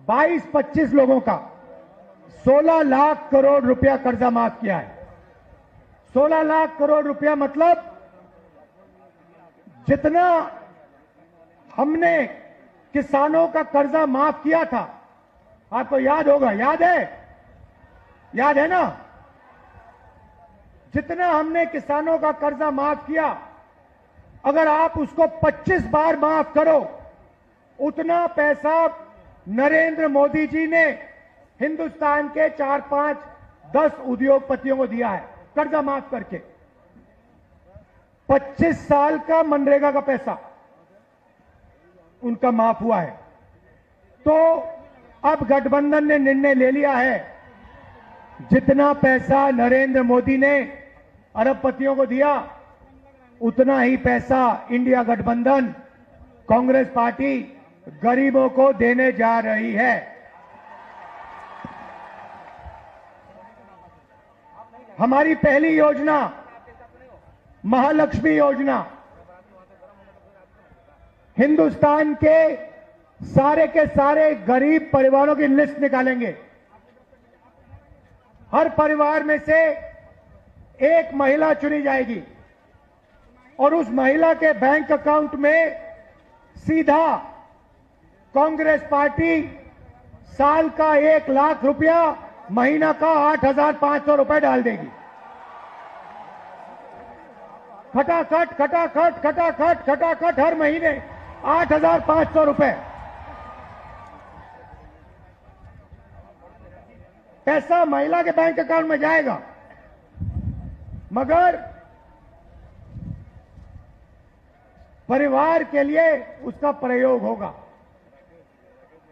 22-25 लोगों का 16 लाख करोड़ रुपया कर्जा माफ किया है। 16 लाख करोड़ रुपया मतलब जितना हमने किसानों का कर्जा माफ किया था, आपको याद होगा, याद है ना? जितना हमने किसानों का कर्जा माफ किया, अगर आप उसको 25 बार माफ करो, उतना पैसा नरेंद्र मोदी जी ने हिंदुस्तान के 4, 5, 10 उद्योगपतियों को दिया है कर्जा माफ करके। 25 साल का मनरेगा का पैसा उनका माफ हुआ है। तो अब गठबंधन ने निर्णय ले लिया है, जितना पैसा नरेंद्र मोदी ने अरबपतियों को दिया, उतना ही पैसा इंडिया गठबंधन कांग्रेस पार्टी गरीबों को देने जा रही है। हमारी पहली योजना महालक्ष्मी योजना, हिंदुस्तान के सारे गरीब परिवारों की लिस्ट निकालेंगे। हर परिवार में से एक महिला चुनी जाएगी और उस महिला के बैंक अकाउंट में सीधा कांग्रेस पार्टी साल का 1 लाख रुपया, महीना का 8,500 रुपए डाल देगी। खटाखट खटाखट खटाखट खटाखट हर महीने 8,500 रुपए पैसा महिला के बैंक अकाउंट में जाएगा, मगर परिवार के लिए उसका प्रयोग होगा।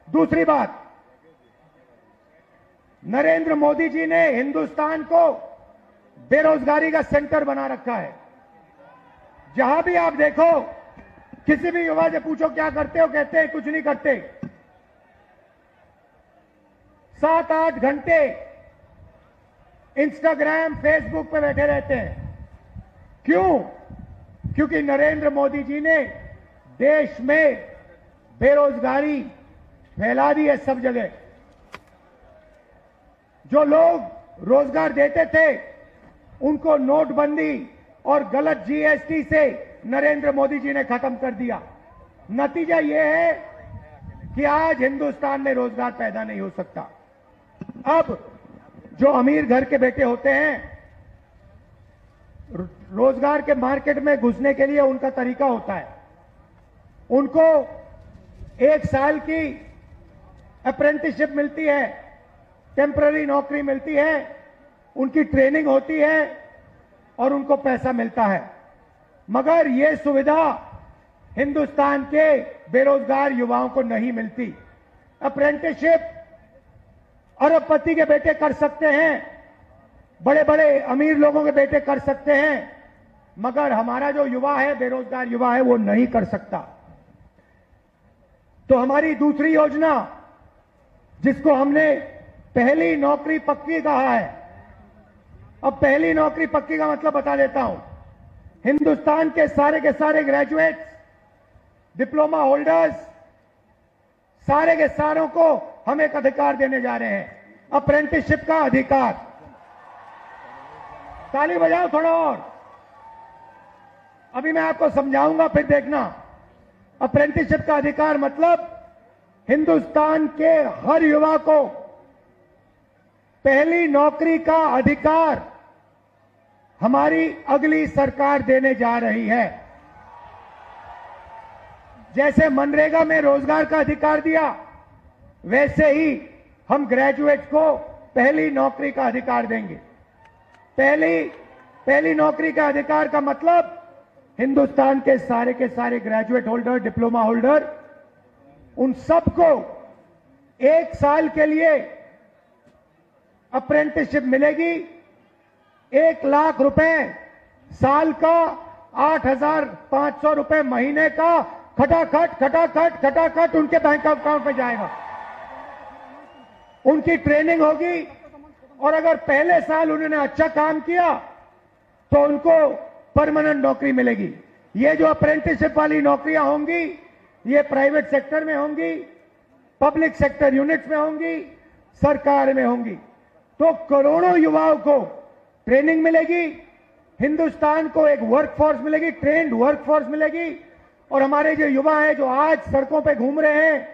दूसरी बात, नरेंद्र मोदी जी ने हिंदुस्तान को बेरोजगारी का सेंटर बना रखा है। जहां भी आप देखो, किसी भी युवा से पूछो क्या करते हो, कहते हैं कुछ नहीं करते। 7-8 घंटे इंस्टाग्राम, फेसबुक पे बैठे रहते हैं। क्यों? क्योंकि नरेंद्र मोदी जी ने देश में बेरोजगारी फैला दी है सब जगह। जो लोग रोजगार देते थे, उनको नोटबंदी और गलत जीएसटी से नरेंद्र मोदी जी ने खत्म कर दिया। नतीजा यह है कि आज हिंदुस्तान में रोजगार पैदा नहीं हो सकता। अब जो अमीर घर के बेटे होते हैं, रोजगार के मार्केट में घुसने के लिए उनका तरीका होता है, उनको 1 साल की अप्रेंटिसशिप मिलती है, टेम्पररी नौकरी मिलती है, उनकी ट्रेनिंग होती है और उनको पैसा मिलता है। मगर यह सुविधा हिंदुस्तान के बेरोजगार युवाओं को नहीं मिलती। अप्रेंटिसशिप अरबपति के बेटे कर सकते हैं, बड़े बड़े अमीर लोगों के बेटे कर सकते हैं, मगर हमारा जो युवा है, बेरोजगार युवा है, वो नहीं कर सकता। तो हमारी दूसरी योजना, जिसको हमने पहली नौकरी पक्की कहा है, अब पहली नौकरी पक्की का मतलब बता देता हूं। हिंदुस्तान के सारे ग्रेजुएट्स, डिप्लोमा होल्डर्स, सारे के सारों को हम एक अधिकार देने जा रहे हैं, अप्रेंटिसशिप का अधिकार। ताली बजाओ थोड़ा और, अभी मैं आपको समझाऊंगा, फिर देखना। अप्रेंटिसशिप का अधिकार मतलब हिंदुस्तान के हर युवा को पहली नौकरी का अधिकार हमारी अगली सरकार देने जा रही है। जैसे मनरेगा में रोजगार का अधिकार दिया, वैसे ही हम ग्रेजुएट को पहली नौकरी का अधिकार देंगे। पहली नौकरी का अधिकार का मतलब हिंदुस्तान के सारे ग्रेजुएट होल्डर, डिप्लोमा होल्डर, उन सबको 1 साल के लिए अप्रेंटिसशिप मिलेगी। 1 लाख रुपए साल का, 8,500 रुपए महीने का, खटाखट खटाखट खटाखट उनके बैंक अकाउंट में जाएगा। उनकी ट्रेनिंग होगी और अगर पहले साल उन्होंने अच्छा काम किया तो उनको परमानेंट नौकरी मिलेगी। ये जो अप्रेंटिसशिप वाली नौकरियां होंगी, ये प्राइवेट सेक्टर में होंगी, पब्लिक सेक्टर यूनिट्स में होंगी, सरकार में होंगी, तो करोड़ों युवाओं को ट्रेनिंग मिलेगी, हिंदुस्तान को एक वर्कफोर्स मिलेगी, ट्रेंड वर्कफोर्स मिलेगी। और हमारे जो युवा हैं जो आज सड़कों पे घूम रहे हैं,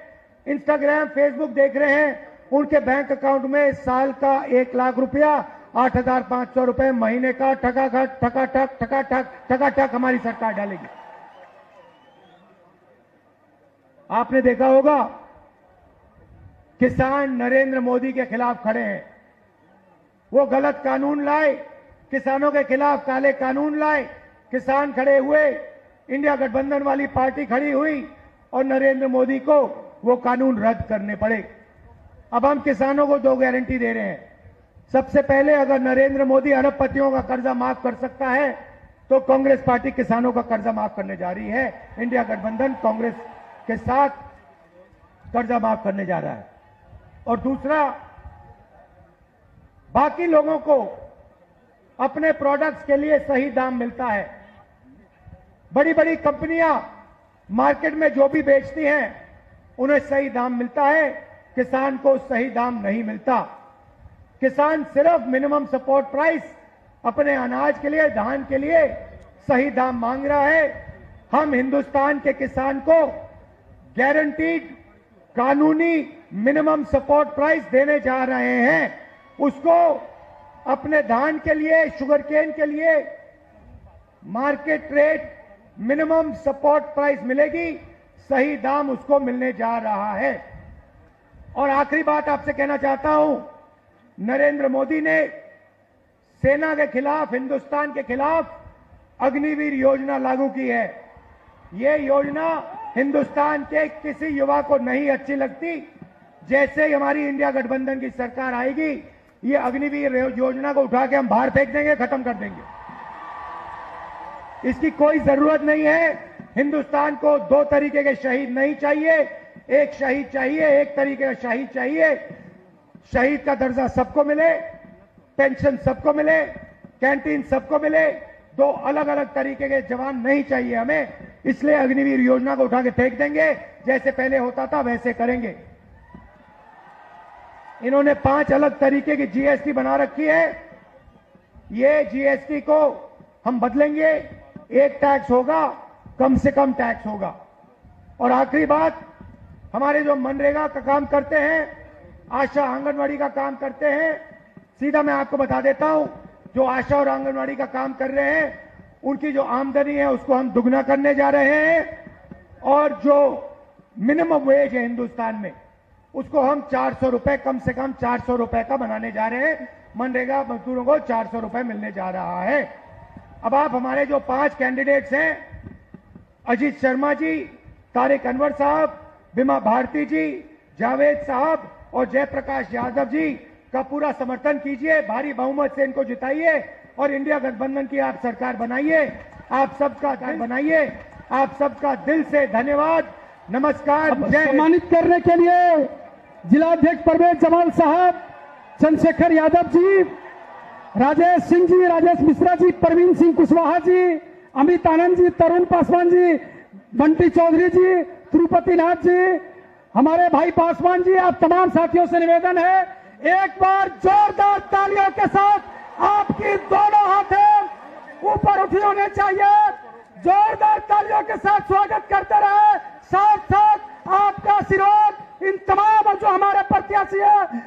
इंस्टाग्राम फेसबुक देख रहे हैं, उनके बैंक अकाउंट में साल का 1 लाख रुपया, 8,500 रुपए महीने का ठकाठक ठकाठक ठकाठक ठकाठक हमारी सरकार डालेगी। आपने देखा होगा किसान नरेंद्र मोदी के खिलाफ खड़े हैं, वो गलत कानून लाए, किसानों के खिलाफ काले कानून लाए, किसान खड़े हुए, इंडिया गठबंधन वाली पार्टी खड़ी हुई और नरेंद्र मोदी को वो कानून रद्द करने पड़े। अब हम किसानों को 2 गारंटी दे रहे हैं। सबसे पहले, अगर नरेंद्र मोदी अरबपतियों का कर्जा माफ कर सकता है तो कांग्रेस पार्टी किसानों का कर्जा माफ करने जा रही है। इंडिया गठबंधन कांग्रेस के साथ कर्जा माफ करने जा रहा है। और दूसरा, बाकी लोगों को अपने प्रोडक्ट्स के लिए सही दाम मिलता है। बड़ी बड़ी कंपनियां मार्केट में जो भी बेचती हैं उन्हें सही दाम मिलता है, किसान को सही दाम नहीं मिलता। किसान सिर्फ मिनिमम सपोर्ट प्राइस अपने अनाज के लिए, धान के लिए सही दाम मांग रहा है। हम हिंदुस्तान के किसान को गारंटीड कानूनी मिनिमम सपोर्ट प्राइस देने जा रहे हैं। उसको अपने धान के लिए, शुगर केन के लिए market rate minimum support price मिलेगी, सही दाम उसको मिलने जा रहा है। और आखिरी बात आपसे कहना चाहता हूं, नरेंद्र मोदी ने सेना के खिलाफ, हिंदुस्तान के खिलाफ अग्निवीर योजना लागू की है। ये योजना हिंदुस्तान के किसी युवा को नहीं अच्छी लगती। जैसे ही हमारी इंडिया गठबंधन की सरकार आएगी, ये अग्निवीर योजना को उठा के हम बाहर फेंक देंगे, खत्म कर देंगे। इसकी कोई जरूरत नहीं है। हिंदुस्तान को 2 तरीके के शहीद नहीं चाहिए। एक शहीद चाहिए, एक तरीके का शहीद चाहिए। शहीद का दर्जा सबको मिले, पेंशन सबको मिले, कैंटीन सबको मिले। 2 अलग अलग तरीके के जवान नहीं चाहिए हमें। इसलिए अग्निवीर योजना को उठा के फेंक देंगे, जैसे पहले होता था वैसे करेंगे। इन्होंने 5 अलग तरीके की जीएसटी बना रखी है। ये जीएसटी को हम बदलेंगे। एक टैक्स होगा, कम से कम टैक्स होगा। और आखिरी बात, हमारे जो मनरेगा का काम करते हैं, आशा आंगनवाड़ी का काम करते हैं, सीधा मैं आपको बता देता हूं, जो आशा और आंगनवाड़ी का काम कर रहे हैं उनकी जो आमदनी है उसको हम दुगना करने जा रहे हैं। और जो मिनिमम वेज है हिंदुस्तान में, उसको हम 400 रुपए, कम से कम 400 रुपए का बनाने जा रहे हैं। मनरेगा मजदूरों को 400 रुपए मिलने जा रहा है। अब आप हमारे जो 5 कैंडिडेट्स हैं, अजीत शर्मा जी, तारिक अनवर साहब, बिमा भारती जी, जावेद साहब और जयप्रकाश यादव जी का पूरा समर्थन कीजिए। भारी बहुमत से इनको जिताइए और इंडिया गठबंधन की आप सरकार बनाइए। आप सबका बनाइए। आप सबका दिल से धन्यवाद। नमस्कार। सम्मानित करने के लिए जिलाध्यक्ष परवेज जमाल साहब, चंद्रशेखर यादव जी, राजेश सिंह जी, राजेश मिश्रा जी, परवीन सिंह कुशवाहा जी, अमित आनंद जी, तरुण पासवान जी, बंटी चौधरी जी, तिरुपति नाथ जी, हमारे भाई पासवान जी, आप तमाम साथियों से निवेदन है, एक बार जोरदार तालियों के साथ आपकी दोनों हाथें ऊपर उठी होने चाहिए। जोरदार तालियों के साथ स्वागत करते रहे। साथ साथ आपका आशीर्वाद इन तमाम जो हमारे प्रत्याशी है